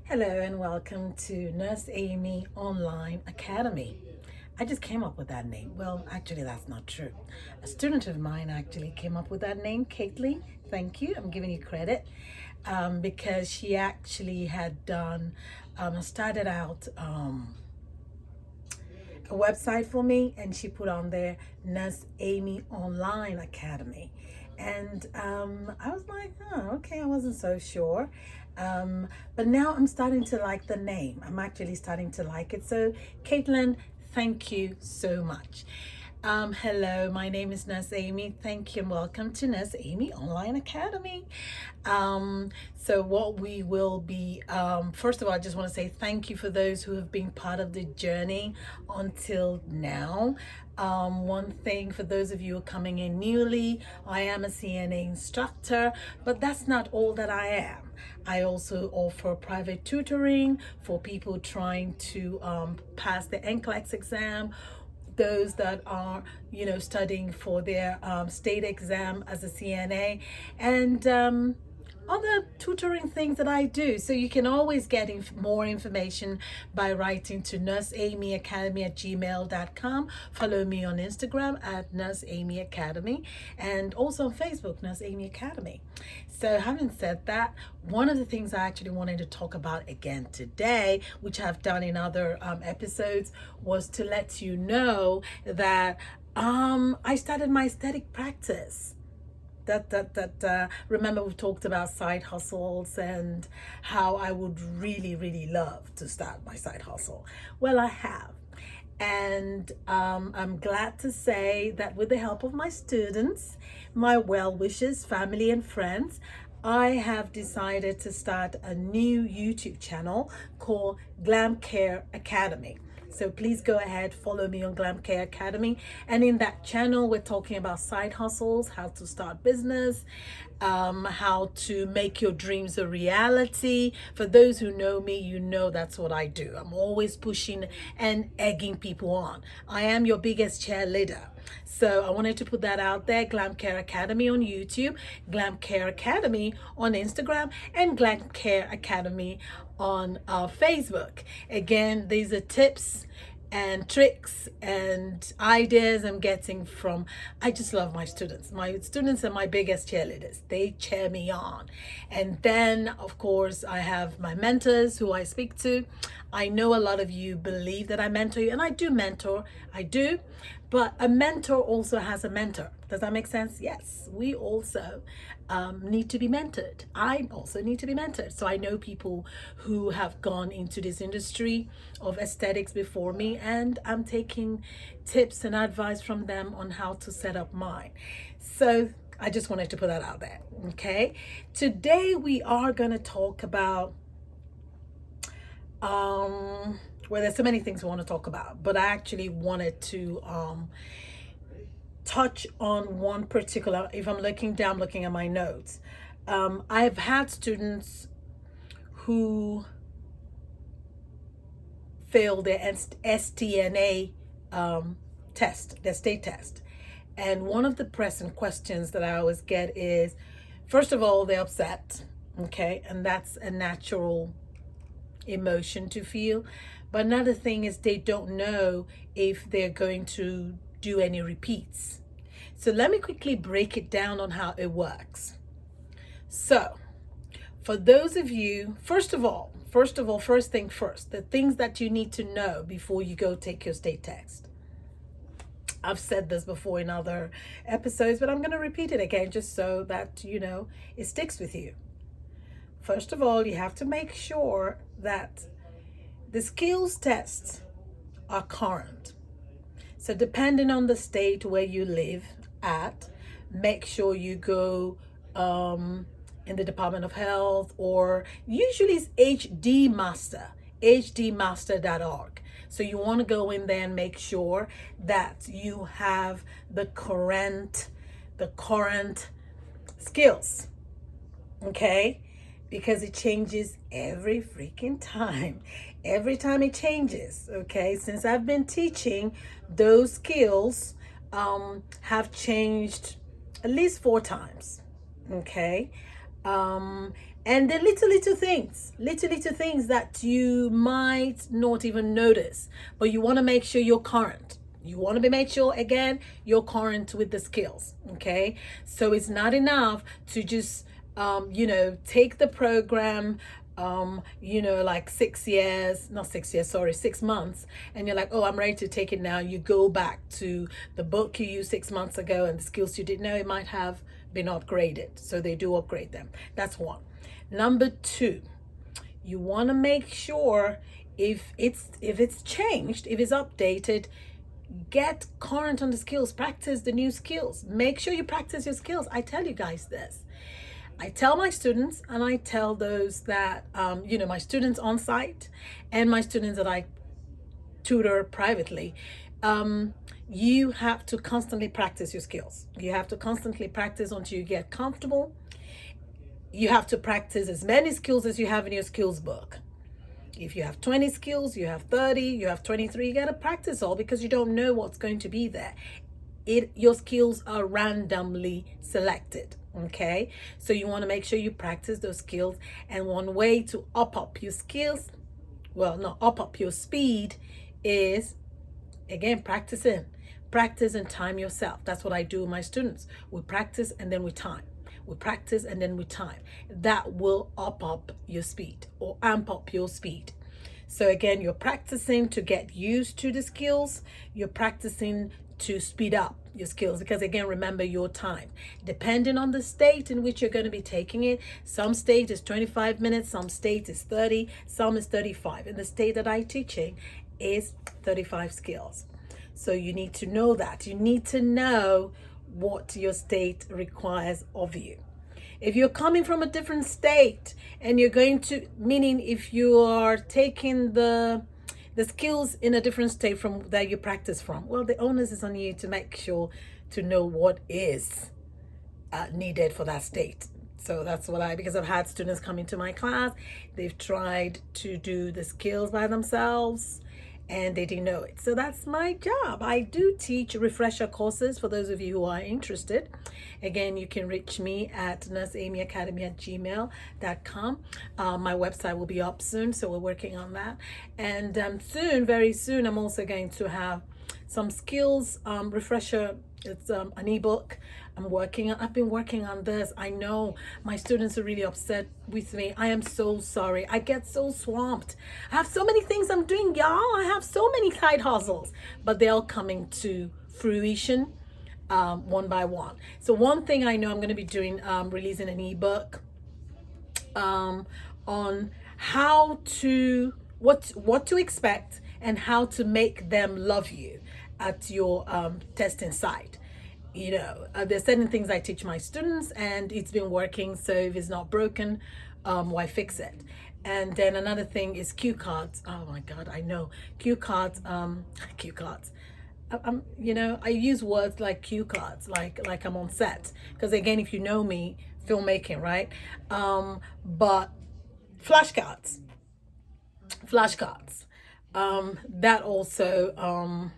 Hello and welcome to Nurse Amy Online Academy. I just came up with that name. Well, actually, that's not true. A student of mine actually came up with that name, Caitlin. Thank you. I'm giving you credit because she actually had started out a website for me, and she put on there Nurse Amy Online Academy. And I was like, oh, okay, I wasn't so sure. But now I'm starting to like the name. I'm actually starting to like it. So, Caitlin, thank you so much. Hello, my name is Nurse Amy. Thank you and welcome to Nurse Amy Online Academy. So what we will be, first of all, I just want to say thank you for those who have been part of the journey until now. One thing for those of you who are coming in newly, I am a CNA instructor, but that's not all that I am. I also offer private tutoring for people trying to pass the NCLEX exam, those that are studying for their state exam as a CNA, and other tutoring things that I do. So you can always get more information by writing to nurseamyacademy@gmail.com. Follow me on Instagram at Nurse Amy Academy, and also on Facebook, Nurse Amy Academy. So having said that, one of the things I actually wanted to talk about again today, which I've done in other episodes, was to let you know that I started my aesthetic practice. Remember, we've talked about side hustles and how I would really love to start my side hustle. Well, I have. And I'm glad to say that with the help of my students, my well-wishers, family and friends, I have decided to start a new YouTube channel called Glam Care Academy. So please go ahead, follow me on Glam Care Academy. And in that channel, we're talking about side hustles, how to start business, how to make your dreams a reality. For those who know me, you know that's what I do. I'm always pushing and egging people on. I am your biggest cheerleader. So I wanted to put that out there. Glam Care Academy on YouTube, Glam Care Academy on Instagram, and Glam Care Academy on Facebook. Again, these are tips and tricks and ideas I'm getting from, I just love my students. My students are my biggest cheerleaders. They cheer me on. And then, of course, I have my mentors who I speak to. I know a lot of you believe that I mentor you, and I do mentor. I do. But a mentor also has a mentor. Does that make sense? Yes, we also need to be mentored. I also need to be mentored. So I know people who have gone into this industry of aesthetics before me, and I'm taking tips and advice from them on how to set up mine. So I just wanted to put that out there. Okay. Today we are going to talk about well, there's so many things we want to talk about, but I actually wanted to touch on one particular. If I'm looking down, looking at my notes, I've had students who failed their STNA test, their state test. And one of the pressing questions that I always get is, first of all, they're upset, okay? And that's a natural emotion to feel. But another thing is they don't know if they're going to do any repeats. So let me quickly break it down on how it works. So for those of you, first thing first, the things that you need to know before you go take your state test. I've said this before in other episodes, but I'm going to repeat it again just so that, it sticks with you. First of all, you have to make sure that the skills tests are current. So depending on the state where you live at, make sure you go in the Department of Health, or usually it's hdmaster.org. So you want to go in there and make sure that you have the current skills. Okay? Because it changes every freaking time. Every time it changes, okay? Since I've been teaching, those skills have changed at least 4 times, okay? um, and the little things that you might not even notice, but you want to make sure you're current. You want to be made sure again you're current with the skills. Okay, so it's not enough to just take the program, like 6 years, not 6 years, sorry, 6 months, and you're like, oh, I'm ready to take it now. You go back to the book you used 6 months ago and the skills you didn't know, it might have been upgraded. So they do upgrade them. That's one. Number two, you want to make sure if it's changed, if it's updated, get current on the skills, practice the new skills, make sure you practice your skills. I tell you guys this, I tell my students, and I tell those that my students on site and my students that I tutor privately, you have to constantly practice your skills. You have to constantly practice until you get comfortable. You have to practice as many skills as you have in your skills book. If you have 20 skills, you have 30, you have 23, you got to practice all, because you don't know what's going to be there. Your skills are randomly selected. Okay, so you want to make sure you practice those skills. And one way to up your skills, well, not up your speed, is again practice and time yourself. That's what I do with my students. We practice and then we time. We practice and then we time. That will up your speed, or amp up your speed. So again, you're practicing to get used to the skills. You're practicing to speed up your skills, because again, remember your time, depending on the state in which you're going to be taking it. Some state is 25 minutes, some state is 30, some is 35. In the state that I'm teaching is 35 skills. So you need to know that. You need to know what your state requires of you. If you're coming from a different state and you're going to, meaning if you are taking the skills in a different state from that you practice from, well, the onus is on you to make sure to know what is needed for that state. So that's because I've had students come into my class, they've tried to do the skills by themselves and they didn't know it. So that's my job. I do teach refresher courses for those of you who are interested. Again, you can reach me at nurseamyacademy@gmail.com. My website will be up soon, so we're working on that. And very soon, I'm also going to have some skills refresher. It's an ebook I've been working on this. I know my students are really upset with me. I am so sorry. I get so swamped. I have so many things I'm doing, y'all. I have so many side hustles, but they're all coming to fruition one by one. So one thing I know I'm going to be doing, releasing an ebook on how to, what to expect and how to make them love you at your testing site. There's certain things I teach my students and it's been working. So if it's not broken, why fix it? And then another thing is cue cards. Oh my God, I know cue cards. Cue cards. I use words like cue cards, like I'm on set. Because again, if you know me, filmmaking, right? But flashcards. That also.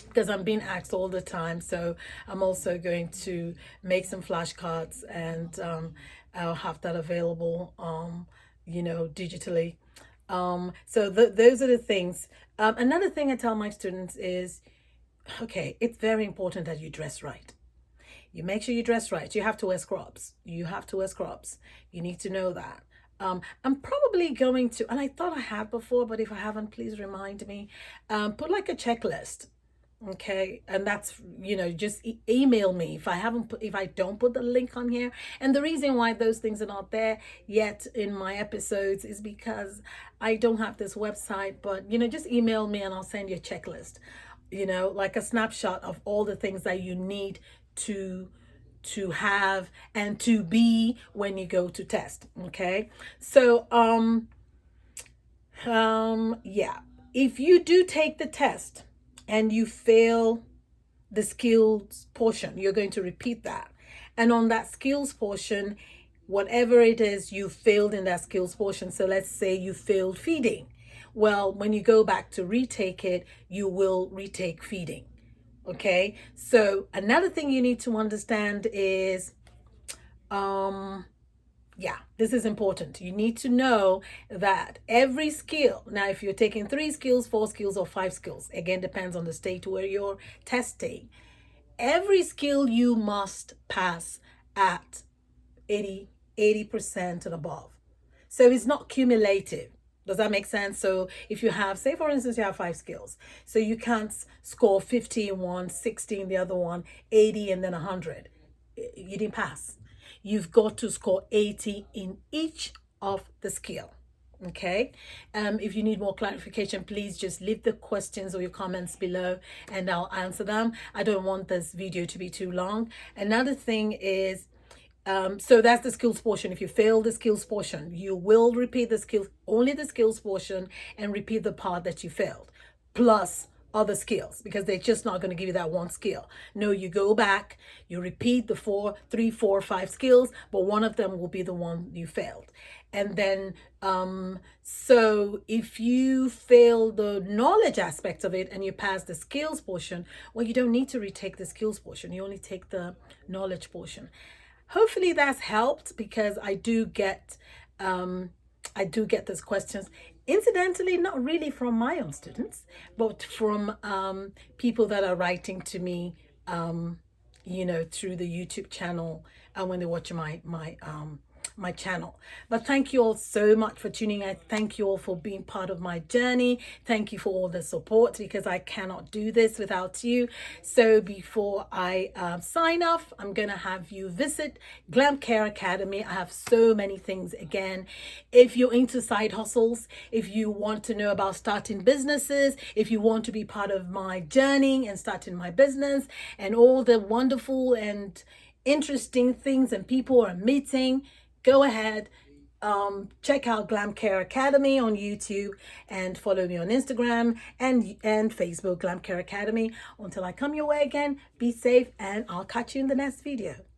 Because I'm being asked all the time. So I'm also going to make some flashcards and I'll have that available, digitally. Those are the things. Another thing I tell my students is, okay, it's very important that you dress right. You make sure you dress right. You have to wear scrubs. You need to know that. I'm probably going to, and I thought I had before, but if I haven't, please remind me, put like a checklist. Okay, and that's just email me if I don't put the link on here. And the reason why those things are not there yet in my episodes is because I don't have this website. But just email me and I'll send you a checklist, like a snapshot of all the things that you need to have and to be when you go to test. Okay, so yeah, if you do take the test and you fail the skills portion, you're going to repeat that. And on that skills portion, whatever it is you failed in that skills portion, so let's say you failed feeding. Well, when you go back to retake it, you will retake feeding. Okay, so another thing you need to understand is Yeah, this is important. You need to know that every skill, now if you're taking 3 skills, 4 skills, or 5 skills, again depends on the state where you're testing, every skill you must pass at 80% and above. So it's not cumulative. Does that make sense? So if you have, say for instance, you have 5 skills, so you can't score 50 in one, 60 in the other one, 80 and then 100. You didn't pass. You've got to score 80 in each of the skill. Okay. If you need more clarification, please just leave the questions or your comments below and I'll answer them. I don't want this video to be too long. Another thing is, so that's the skills portion. If you fail the skills portion, you will repeat the skills, only the skills portion, and repeat the part that you failed, plus other skills, because they're just not going to give you that one skill. No, you go back, you repeat the 3, 4, 5 skills, but one of them will be the one you failed. And then, so if you fail the knowledge aspect of it and you pass the skills portion, well, you don't need to retake the skills portion. You only take the knowledge portion. Hopefully that's helped, because I do get those questions. Incidentally, not really from my own students, but from people that are writing to me, through the YouTube channel, and when they watch my channel. But thank you all so much for tuning in. Thank you all for being part of my journey. Thank you for all the support, because I cannot do this without you. So before I sign off, I'm gonna have you visit Glam Care Academy. I have so many things. Again, if you're into side hustles, if you want to know about starting businesses, if you want to be part of my journey and starting my business and all the wonderful and interesting things and people are meeting, go ahead, check out Glam Care Academy on YouTube and follow me on Instagram and Facebook, Glam Care Academy. Until I come your way again, be safe, and I'll catch you in the next video.